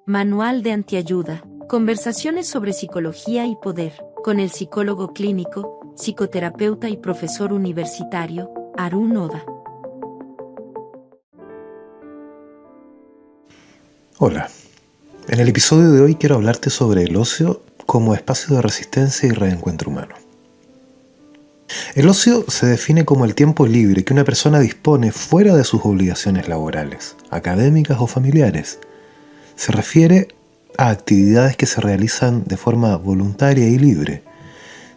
Manual de antiayuda. Conversaciones sobre psicología y poder, con el psicólogo clínico, psicoterapeuta y profesor universitario, Arun Oda. Hola, en el episodio de hoy quiero hablarte sobre el ocio como espacio de resistencia y reencuentro humano. El ocio se define como el tiempo libre que una persona dispone fuera de sus obligaciones laborales, académicas o familiares. Se refiere a actividades que se realizan de forma voluntaria y libre,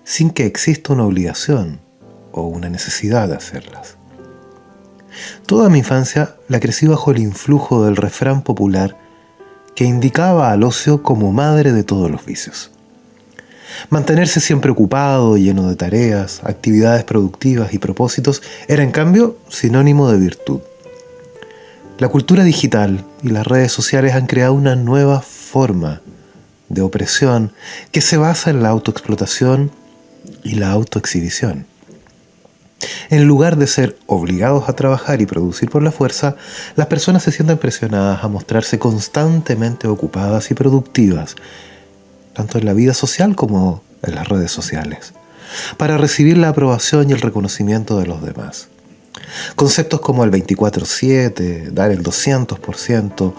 sin que exista una obligación o una necesidad de hacerlas. Toda mi infancia la crecí bajo el influjo del refrán popular que indicaba al ocio como madre de todos los vicios. Mantenerse siempre ocupado, lleno de tareas, actividades productivas y propósitos era en cambio sinónimo de virtud. La cultura digital y las redes sociales han creado una nueva forma de opresión que se basa en la autoexplotación y la autoexhibición. En lugar de ser obligados a trabajar y producir por la fuerza, las personas se sienten presionadas a mostrarse constantemente ocupadas y productivas, tanto en la vida social como en las redes sociales, para recibir la aprobación y el reconocimiento de los demás. Conceptos como el 24/7, dar el 200%,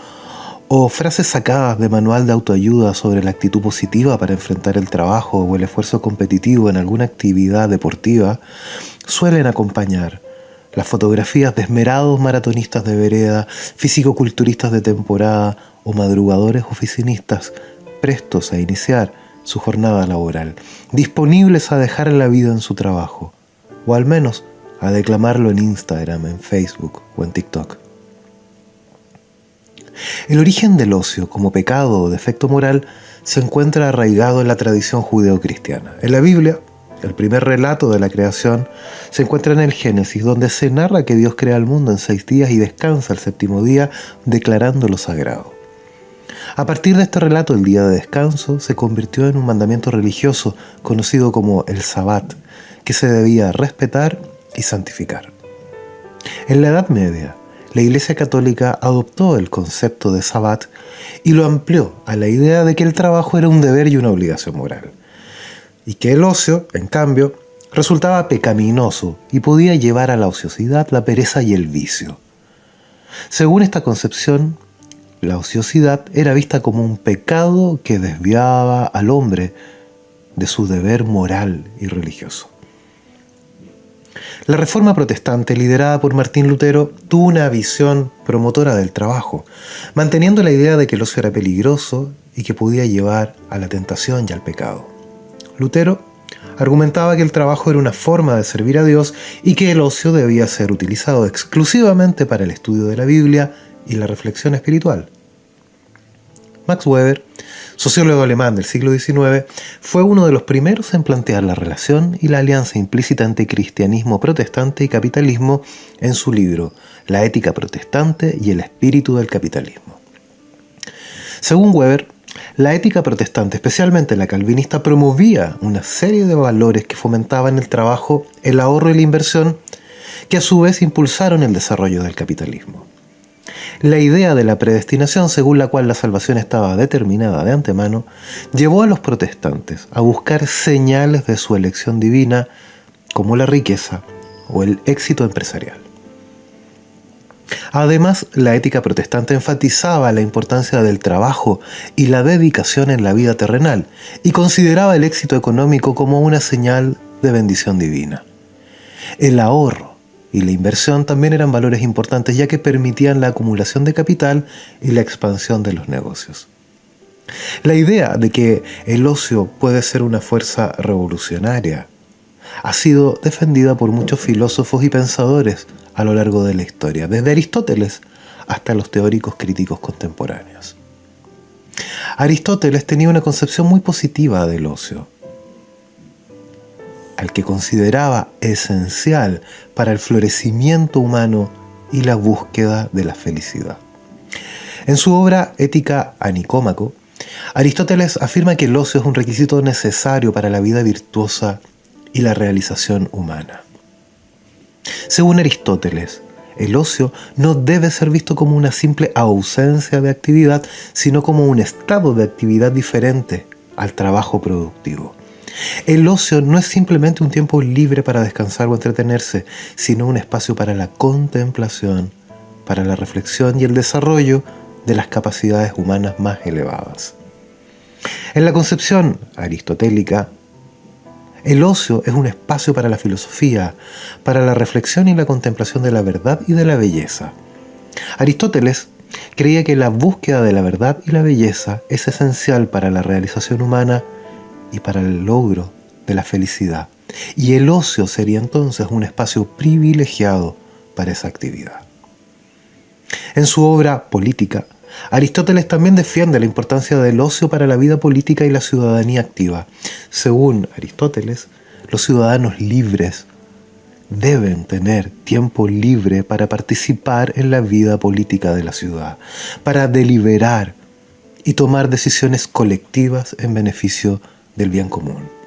o frases sacadas de manual de autoayuda sobre la actitud positiva para enfrentar el trabajo o el esfuerzo competitivo en alguna actividad deportiva, suelen acompañar las fotografías de esmerados maratonistas de vereda, fisicoculturistas de temporada o madrugadores oficinistas prestos a iniciar su jornada laboral, disponibles a dejar la vida en su trabajo, o al menos a declamarlo en Instagram, en Facebook o en TikTok. El origen del ocio como pecado o defecto moral se encuentra arraigado en la tradición judeocristiana. En la Biblia, el primer relato de la creación se encuentra en el Génesis, donde se narra que Dios crea el mundo en 6 días y descansa el 7º día, declarándolo sagrado. A partir de este relato, el día de descanso se convirtió en un mandamiento religioso conocido como el Sabbat, que se debía respetar y santificar. En la Edad Media, la Iglesia Católica adoptó el concepto de Sabbat y lo amplió a la idea de que el trabajo era un deber y una obligación moral, y que el ocio, en cambio, resultaba pecaminoso y podía llevar a la ociosidad, la pereza y el vicio. Según esta concepción, la ociosidad era vista como un pecado que desviaba al hombre de su deber moral y religioso. La Reforma Protestante, liderada por Martín Lutero, tuvo una visión promotora del trabajo, manteniendo la idea de que el ocio era peligroso y que podía llevar a la tentación y al pecado. Lutero argumentaba que el trabajo era una forma de servir a Dios y que el ocio debía ser utilizado exclusivamente para el estudio de la Biblia y la reflexión espiritual. Max Weber, sociólogo alemán del siglo XIX, fue uno de los primeros en plantear la relación y la alianza implícita entre cristianismo protestante y capitalismo en su libro La ética protestante y el espíritu del capitalismo. Según Weber, la ética protestante, especialmente la calvinista, promovía una serie de valores que fomentaban el trabajo, el ahorro y la inversión, que a su vez impulsaron el desarrollo del capitalismo. La idea de la predestinación, según la cual la salvación estaba determinada de antemano, llevó a los protestantes a buscar señales de su elección divina, como la riqueza o el éxito empresarial. Además, la ética protestante enfatizaba la importancia del trabajo y la dedicación en la vida terrenal, y consideraba el éxito económico como una señal de bendición divina. El ahorro y la inversión también eran valores importantes, ya que permitían la acumulación de capital y la expansión de los negocios. La idea de que el ocio puede ser una fuerza revolucionaria ha sido defendida por muchos filósofos y pensadores a lo largo de la historia, desde Aristóteles hasta los teóricos críticos contemporáneos. Aristóteles tenía una concepción muy positiva del ocio, al que consideraba esencial para el florecimiento humano y la búsqueda de la felicidad. En su obra Ética a Nicómaco, Aristóteles afirma que el ocio es un requisito necesario para la vida virtuosa y la realización humana. Según Aristóteles, El ocio no debe ser visto como una simple ausencia de actividad, sino como un estado de actividad diferente al trabajo productivo. El ocio no es simplemente un tiempo libre para descansar o entretenerse, sino un espacio para la contemplación, para la reflexión y el desarrollo de las capacidades humanas más elevadas. En la concepción aristotélica, el ocio es un espacio para la filosofía, para la reflexión y la contemplación de la verdad y de la belleza. Aristóteles creía que la búsqueda de la verdad y la belleza es esencial para la realización humana y para el logro de la felicidad. Y el ocio sería entonces un espacio privilegiado para esa actividad. En su obra Política, Aristóteles también defiende la importancia del ocio para la vida política y la ciudadanía activa. Según Aristóteles, los ciudadanos libres deben tener tiempo libre para participar en la vida política de la ciudad, para deliberar y tomar decisiones colectivas en beneficio del bien común.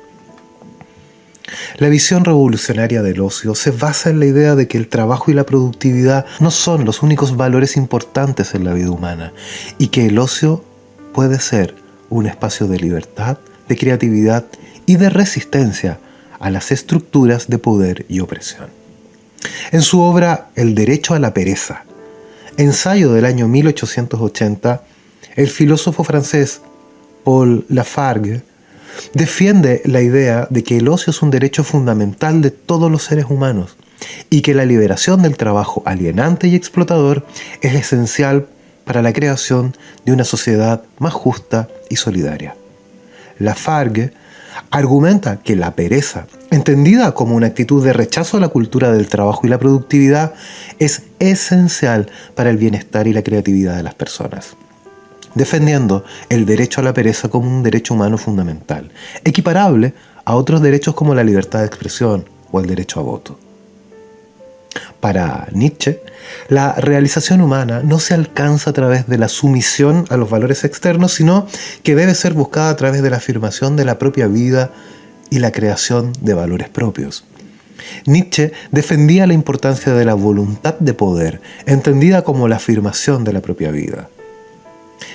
La visión revolucionaria del ocio se basa en la idea de que el trabajo y la productividad no son los únicos valores importantes en la vida humana y que el ocio puede ser un espacio de libertad, de creatividad y de resistencia a las estructuras de poder y opresión. En su obra El derecho a la pereza, ensayo del año 1880, el filósofo francés Paul Lafargue defiende la idea de que el ocio es un derecho fundamental de todos los seres humanos y que la liberación del trabajo alienante y explotador es esencial para la creación de una sociedad más justa y solidaria. Lafargue argumenta que la pereza, entendida como una actitud de rechazo a la cultura del trabajo y la productividad, es esencial para el bienestar y la creatividad de las personas, defendiendo el derecho a la pereza como un derecho humano fundamental, equiparable a otros derechos como la libertad de expresión o el derecho a voto. Para Nietzsche, la realización humana no se alcanza a través de la sumisión a los valores externos, sino que debe ser buscada a través de la afirmación de la propia vida y la creación de valores propios. Nietzsche defendía la importancia de la voluntad de poder, entendida como la afirmación de la propia vida.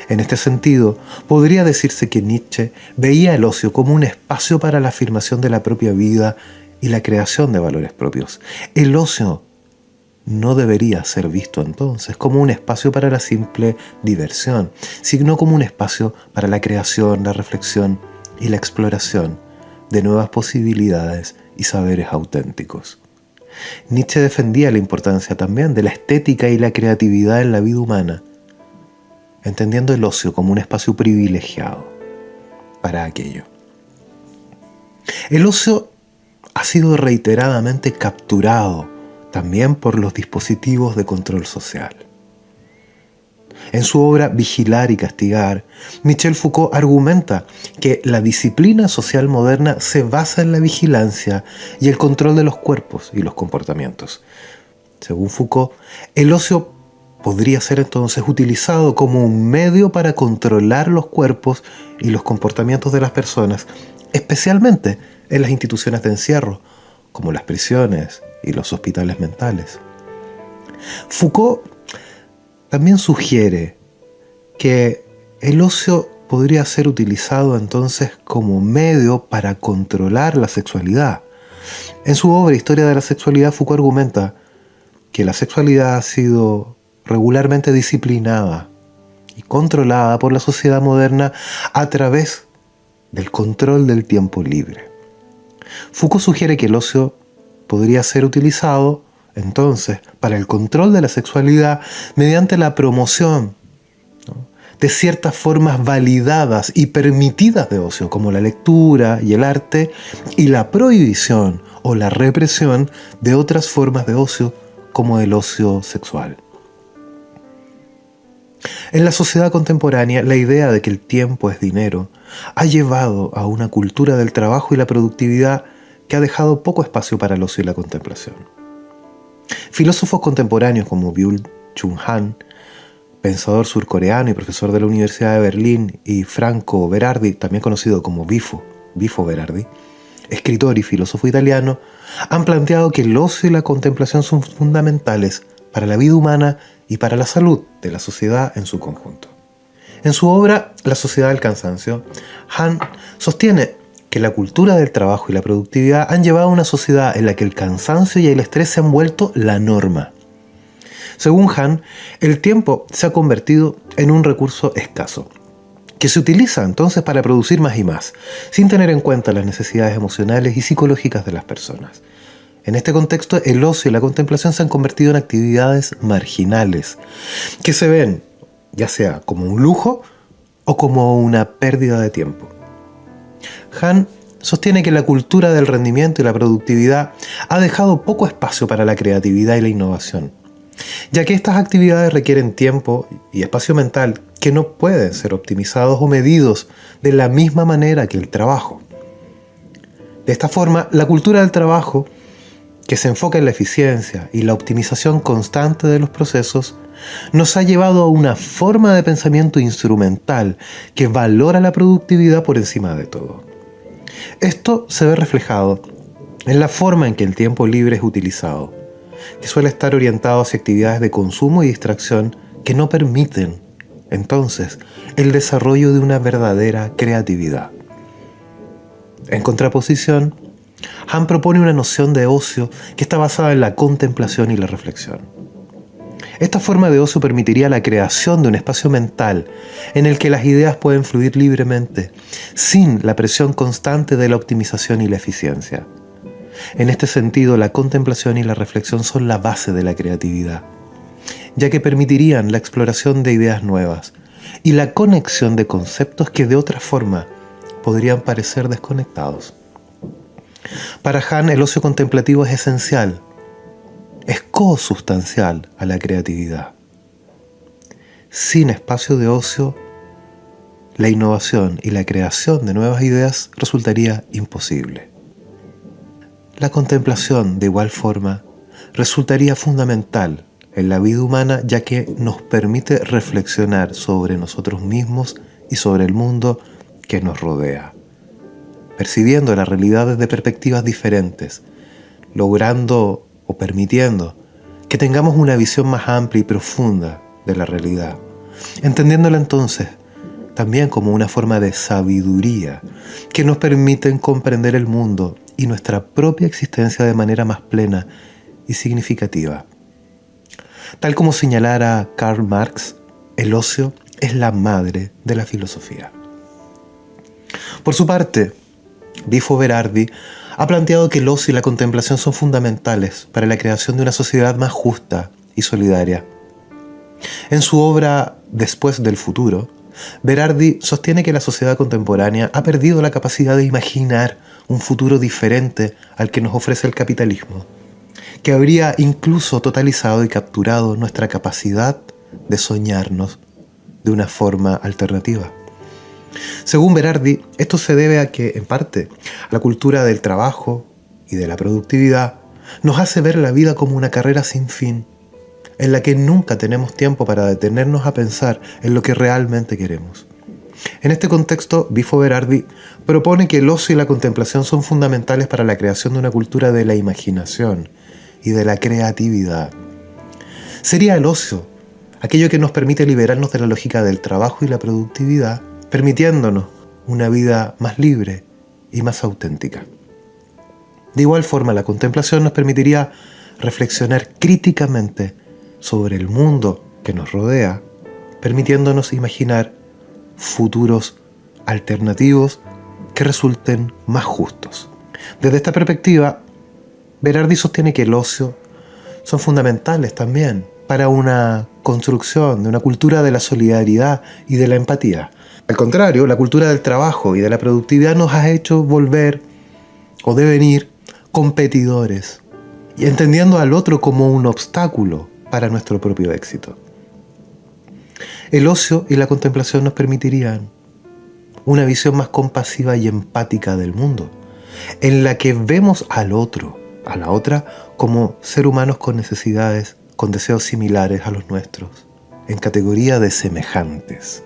En este sentido, podría decirse que Nietzsche veía el ocio como un espacio para la afirmación de la propia vida y la creación de valores propios. El ocio no debería ser visto entonces como un espacio para la simple diversión, sino como un espacio para la creación, la reflexión y la exploración de nuevas posibilidades y saberes auténticos. Nietzsche defendía la importancia también de la estética y la creatividad en la vida humana, entendiendo el ocio como un espacio privilegiado para aquello. El ocio ha sido reiteradamente capturado también por los dispositivos de control social. En su obra Vigilar y Castigar, Michel Foucault argumenta que la disciplina social moderna se basa en la vigilancia y el control de los cuerpos y los comportamientos. Según Foucault, el ocio podría ser entonces utilizado como un medio para controlar los cuerpos y los comportamientos de las personas, especialmente en las instituciones de encierro, como las prisiones y los hospitales mentales. Foucault también sugiere que el ocio podría ser utilizado entonces como medio para controlar la sexualidad. En su obra Historia de la Sexualidad, Foucault argumenta que la sexualidad ha sido regularmente disciplinada y controlada por la sociedad moderna a través del control del tiempo libre. Foucault sugiere que el ocio podría ser utilizado entonces para el control de la sexualidad mediante la promoción, ¿no?, de ciertas formas validadas y permitidas de ocio, como la lectura y el arte, y la prohibición o la represión de otras formas de ocio, como el ocio sexual. En la sociedad contemporánea, la idea de que el tiempo es dinero ha llevado a una cultura del trabajo y la productividad que ha dejado poco espacio para el ocio y la contemplación. Filósofos contemporáneos como Byung-Chul Han, pensador surcoreano y profesor de la Universidad de Berlín, y Franco Berardi, también conocido como Bifo Berardi, escritor y filósofo italiano, han planteado que el ocio y la contemplación son fundamentales para la vida humana y para la salud de la sociedad en su conjunto. En su obra La sociedad del cansancio, Hahn sostiene que la cultura del trabajo y la productividad han llevado a una sociedad en la que el cansancio y el estrés se han vuelto la norma. Según Hahn, el tiempo se ha convertido en un recurso escaso, que se utiliza entonces para producir más y más, sin tener en cuenta las necesidades emocionales y psicológicas de las personas. En este contexto, el ocio y la contemplación se han convertido en actividades marginales, que se ven ya sea como un lujo o como una pérdida de tiempo. Hahn sostiene que la cultura del rendimiento y la productividad ha dejado poco espacio para la creatividad y la innovación, ya que estas actividades requieren tiempo y espacio mental que no pueden ser optimizados o medidos de la misma manera que el trabajo. De esta forma, la cultura del trabajo, que se enfoca en la eficiencia y la optimización constante de los procesos, nos ha llevado a una forma de pensamiento instrumental que valora la productividad por encima de todo. Esto se ve reflejado en la forma en que el tiempo libre es utilizado, que suele estar orientado hacia actividades de consumo y distracción que no permiten, entonces, el desarrollo de una verdadera creatividad. En contraposición, Hahn propone una noción de ocio que está basada en la contemplación y la reflexión. Esta forma de ocio permitiría la creación de un espacio mental en el que las ideas pueden fluir libremente, sin la presión constante de la optimización y la eficiencia. En este sentido, la contemplación y la reflexión son la base de la creatividad, ya que permitirían la exploración de ideas nuevas y la conexión de conceptos que de otra forma podrían parecer desconectados. Para Hahn, el ocio contemplativo es esencial, es cosustancial a la creatividad. Sin espacio de ocio, la innovación y la creación de nuevas ideas resultaría imposible. La contemplación, de igual forma, resultaría fundamental en la vida humana, ya que nos permite reflexionar sobre nosotros mismos y sobre el mundo que nos rodea, percibiendo la realidad desde perspectivas diferentes, logrando o permitiendo que tengamos una visión más amplia y profunda de la realidad, entendiéndola entonces también como una forma de sabiduría que nos permite comprender el mundo y nuestra propia existencia de manera más plena y significativa. Tal como señalara Karl Marx, el ocio es la madre de la filosofía. Por su parte, Bifo Berardi ha planteado que el ocio y la contemplación son fundamentales para la creación de una sociedad más justa y solidaria. En su obra Después del futuro, Berardi sostiene que la sociedad contemporánea ha perdido la capacidad de imaginar un futuro diferente al que nos ofrece el capitalismo, que habría incluso totalizado y capturado nuestra capacidad de soñarnos de una forma alternativa. Según Berardi, esto se debe a que, en parte, la cultura del trabajo y de la productividad nos hace ver la vida como una carrera sin fin, en la que nunca tenemos tiempo para detenernos a pensar en lo que realmente queremos. En este contexto, Bifo Berardi propone que el ocio y la contemplación son fundamentales para la creación de una cultura de la imaginación y de la creatividad. Sería el ocio aquello que nos permite liberarnos de la lógica del trabajo y la productividad, permitiéndonos una vida más libre y más auténtica. De igual forma, la contemplación nos permitiría reflexionar críticamente sobre el mundo que nos rodea, permitiéndonos imaginar futuros alternativos que resulten más justos. Desde esta perspectiva, Berardi sostiene que el ocio son fundamentales también para una construcción de una cultura de la solidaridad y de la empatía. Al contrario, la cultura del trabajo y de la productividad nos ha hecho volver o devenir competidores y entendiendo al otro como un obstáculo para nuestro propio éxito. El ocio y la contemplación nos permitirían una visión más compasiva y empática del mundo, en la que vemos al otro, a la otra, como ser humanos con necesidades, con deseos similares a los nuestros, en categoría de semejantes.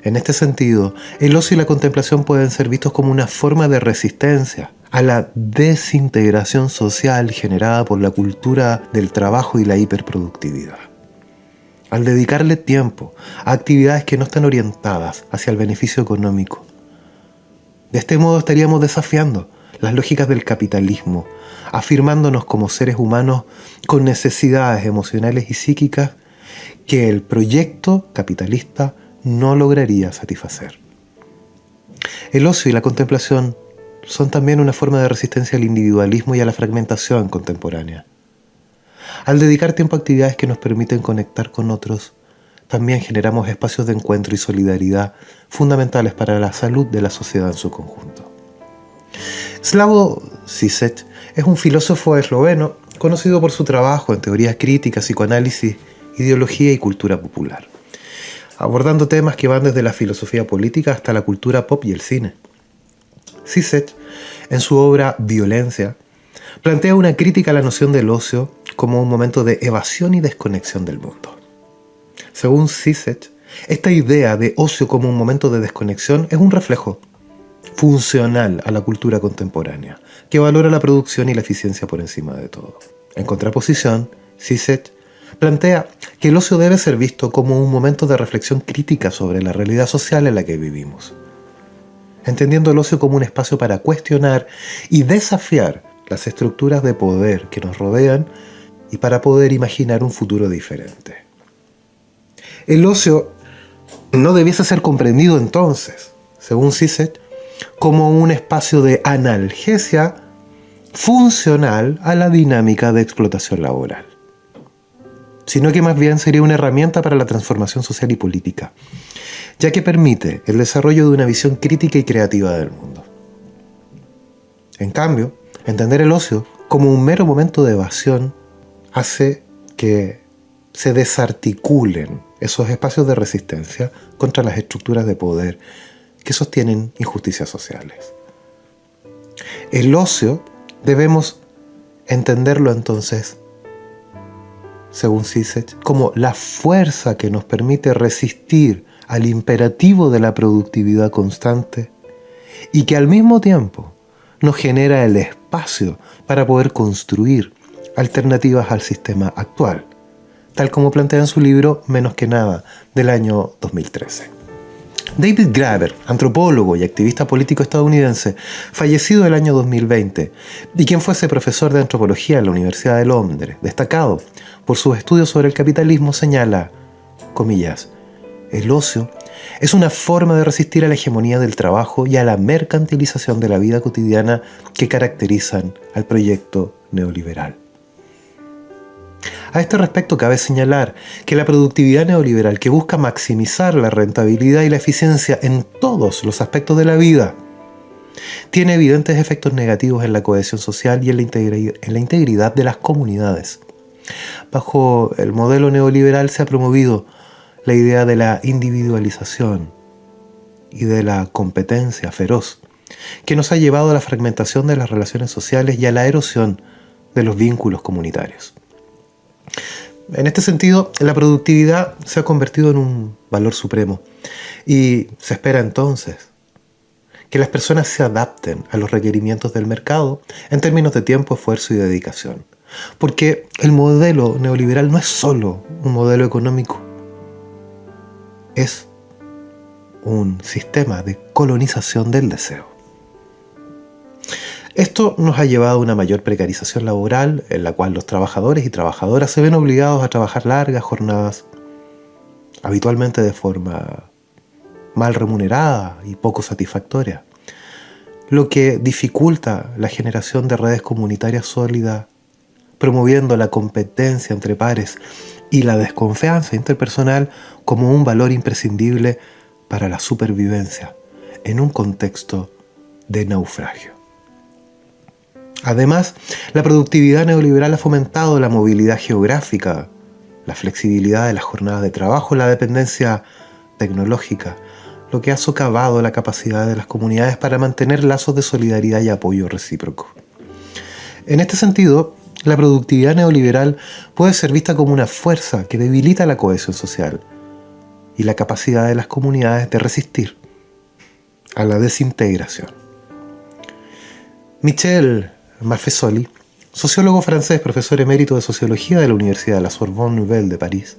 En este sentido, el ocio y la contemplación pueden ser vistos como una forma de resistencia a la desintegración social generada por la cultura del trabajo y la hiperproductividad. Al dedicarle tiempo a actividades que no están orientadas hacia el beneficio económico. De este modo estaríamos desafiando las lógicas del capitalismo, afirmándonos como seres humanos con necesidades emocionales y psíquicas que el proyecto capitalista no lograría satisfacer. El ocio y la contemplación son también una forma de resistencia al individualismo y a la fragmentación contemporánea. Al dedicar tiempo a actividades que nos permiten conectar con otros, también generamos espacios de encuentro y solidaridad fundamentales para la salud de la sociedad en su conjunto. Slavoj Žižek es un filósofo esloveno conocido por su trabajo en teoría crítica, psicoanálisis, ideología y cultura popular, abordando temas que van desde la filosofía política hasta la cultura pop y el cine. Žižek, en su obra Violencia, plantea una crítica a la noción del ocio como un momento de evasión y desconexión del mundo. Según Žižek, esta idea de ocio como un momento de desconexión es un reflejo funcional a la cultura contemporánea, que valora la producción y la eficiencia por encima de todo. En contraposición, Žižek plantea que el ocio debe ser visto como un momento de reflexión crítica sobre la realidad social en la que vivimos, entendiendo el ocio como un espacio para cuestionar y desafiar las estructuras de poder que nos rodean y para poder imaginar un futuro diferente. El ocio no debiese ser comprendido entonces, según Žižek, como un espacio de analgesia funcional a la dinámica de explotación laboral, sino que más bien sería una herramienta para la transformación social y política, ya que permite el desarrollo de una visión crítica y creativa del mundo. En cambio, entender el ocio como un mero momento de evasión hace que se desarticulen esos espacios de resistencia contra las estructuras de poder que sostienen injusticias sociales. El ocio debemos entenderlo entonces, según Žižek, como la fuerza que nos permite resistir al imperativo de la productividad constante y que al mismo tiempo nos genera el espacio para poder construir alternativas al sistema actual, tal como plantea en su libro Menos que nada, del año 2013. David Graeber, antropólogo y activista político estadounidense, fallecido el año 2020, y quien fuese profesor de antropología en la Universidad de Londres, destacado por sus estudios sobre el capitalismo, señala, comillas, el ocio es una forma de resistir a la hegemonía del trabajo y a la mercantilización de la vida cotidiana que caracterizan al proyecto neoliberal. A este respecto cabe señalar que la productividad neoliberal, que busca maximizar la rentabilidad y la eficiencia en todos los aspectos de la vida, tiene evidentes efectos negativos en la cohesión social y en la integridad de las comunidades. Bajo el modelo neoliberal se ha promovido la idea de la individualización y de la competencia feroz, que nos ha llevado a la fragmentación de las relaciones sociales y a la erosión de los vínculos comunitarios. En este sentido, la productividad se ha convertido en un valor supremo y se espera entonces que las personas se adapten a los requerimientos del mercado en términos de tiempo, esfuerzo y dedicación. Porque el modelo neoliberal no es solo un modelo económico, es un sistema de colonización del deseo. Esto nos ha llevado a una mayor precarización laboral, en la cual los trabajadores y trabajadoras se ven obligados a trabajar largas jornadas, habitualmente de forma mal remunerada y poco satisfactoria, lo que dificulta la generación de redes comunitarias sólidas, promoviendo la competencia entre pares y la desconfianza interpersonal como un valor imprescindible para la supervivencia en un contexto de naufragio. Además, la productividad neoliberal ha fomentado la movilidad geográfica, la flexibilidad de las jornadas de trabajo, la dependencia tecnológica, lo que ha socavado la capacidad de las comunidades para mantener lazos de solidaridad y apoyo recíproco. En este sentido, la productividad neoliberal puede ser vista como una fuerza que debilita la cohesión social y la capacidad de las comunidades de resistir a la desintegración. Michel Maffesoli, sociólogo francés, profesor emérito de sociología de la Universidad de la Sorbonne Nouvelle de París,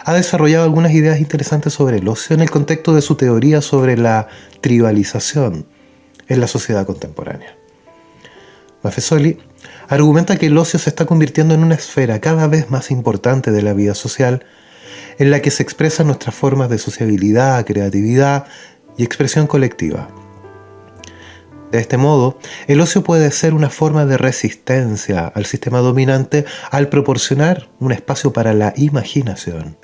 ha desarrollado algunas ideas interesantes sobre el ocio en el contexto de su teoría sobre la tribalización en la sociedad contemporánea. Maffesoli argumenta que el ocio se está convirtiendo en una esfera cada vez más importante de la vida social, en la que se expresan nuestras formas de sociabilidad, creatividad y expresión colectiva. De este modo, el ocio puede ser una forma de resistencia al sistema dominante al proporcionar un espacio para la imaginación,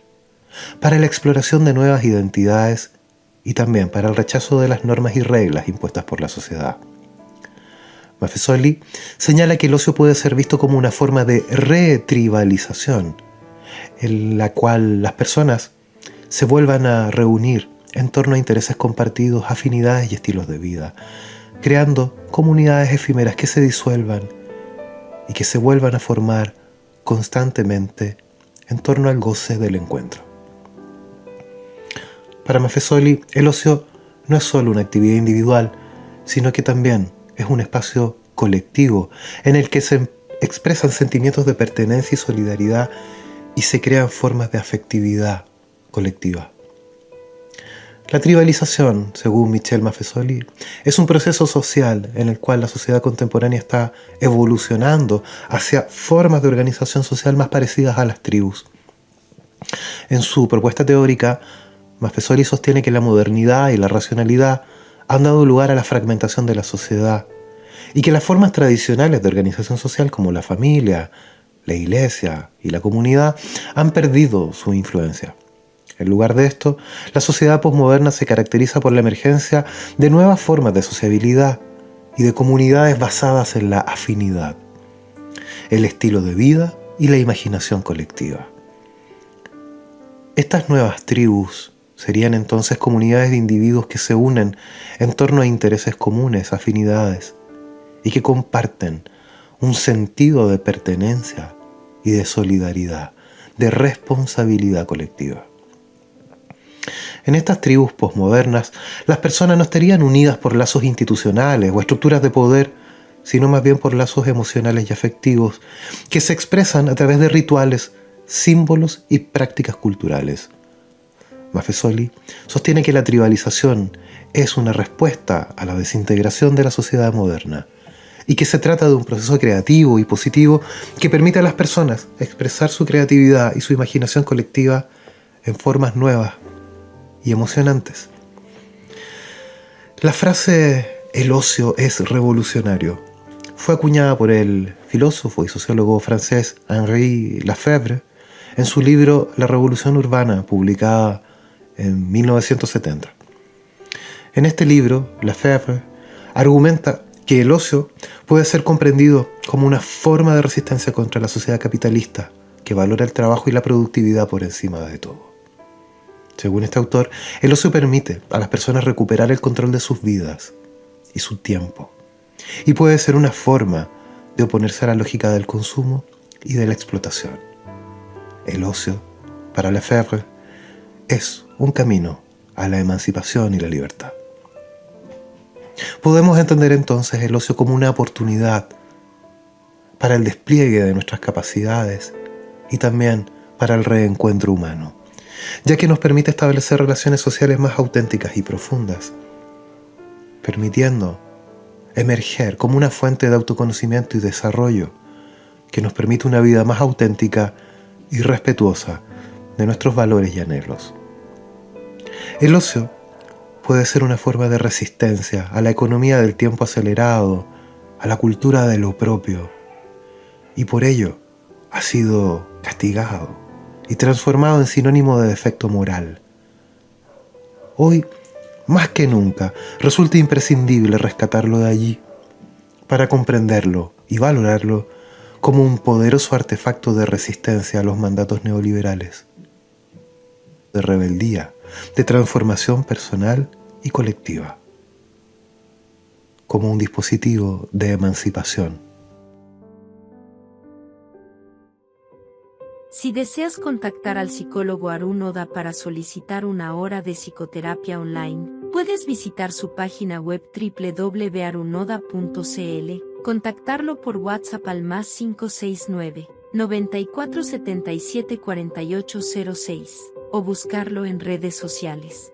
para la exploración de nuevas identidades y también para el rechazo de las normas y reglas impuestas por la sociedad. Maffesoli señala que el ocio puede ser visto como una forma de retribalización, en la cual las personas se vuelvan a reunir en torno a intereses compartidos, afinidades y estilos de vida, creando comunidades efímeras que se disuelvan y que se vuelvan a formar constantemente en torno al goce del encuentro. Para Maffesoli, el ocio no es solo una actividad individual, sino que también es un espacio colectivo en el que se expresan sentimientos de pertenencia y solidaridad y se crean formas de afectividad colectiva. La tribalización, según Michel Maffesoli, es un proceso social en el cual la sociedad contemporánea está evolucionando hacia formas de organización social más parecidas a las tribus. En su propuesta teórica, Maffesoli sostiene que la modernidad y la racionalidad han dado lugar a la fragmentación de la sociedad y que las formas tradicionales de organización social como la familia, la iglesia y la comunidad han perdido su influencia. En lugar de esto, la sociedad posmoderna se caracteriza por la emergencia de nuevas formas de sociabilidad y de comunidades basadas en la afinidad, el estilo de vida y la imaginación colectiva. Estas nuevas tribus serían entonces comunidades de individuos que se unen en torno a intereses comunes, afinidades, y que comparten un sentido de pertenencia y de solidaridad, de responsabilidad colectiva. En estas tribus posmodernas, las personas no estarían unidas por lazos institucionales o estructuras de poder, sino más bien por lazos emocionales y afectivos que se expresan a través de rituales, símbolos y prácticas culturales. Maffesoli sostiene que la tribalización es una respuesta a la desintegración de la sociedad moderna y que se trata de un proceso creativo y positivo que permite a las personas expresar su creatividad y su imaginación colectiva en formas nuevas y emocionantes. La frase «el ocio es revolucionario» fue acuñada por el filósofo y sociólogo francés Henri Lefebvre en su libro La Revolución Urbana, publicada en 1970. En este libro, Lefebvre argumenta que el ocio puede ser comprendido como una forma de resistencia contra la sociedad capitalista que valora el trabajo y la productividad por encima de todo. Según este autor, el ocio permite a las personas recuperar el control de sus vidas y su tiempo, y puede ser una forma de oponerse a la lógica del consumo y de la explotación. El ocio, para Lefebvre, es un camino a la emancipación y la libertad. Podemos entender entonces el ocio como una oportunidad para el despliegue de nuestras capacidades y también para el reencuentro humano, ya que nos permite establecer relaciones sociales más auténticas y profundas, permitiendo emerger como una fuente de autoconocimiento y desarrollo que nos permite una vida más auténtica y respetuosa de nuestros valores y anhelos. El ocio puede ser una forma de resistencia a la economía del tiempo acelerado, a la cultura de lo propio, y por ello ha sido castigado y transformado en sinónimo de defecto moral. Hoy, más que nunca, resulta imprescindible rescatarlo de allí para comprenderlo y valorarlo como un poderoso artefacto de resistencia a los mandatos neoliberales, de rebeldía, de transformación personal y colectiva, como un dispositivo de emancipación. Si deseas contactar al psicólogo Arun Oda para solicitar una hora de psicoterapia online, Puedes visitar su página web www.arunoda.cl, contactarlo por WhatsApp al +569 94 77 48 06 o buscarlo en redes sociales.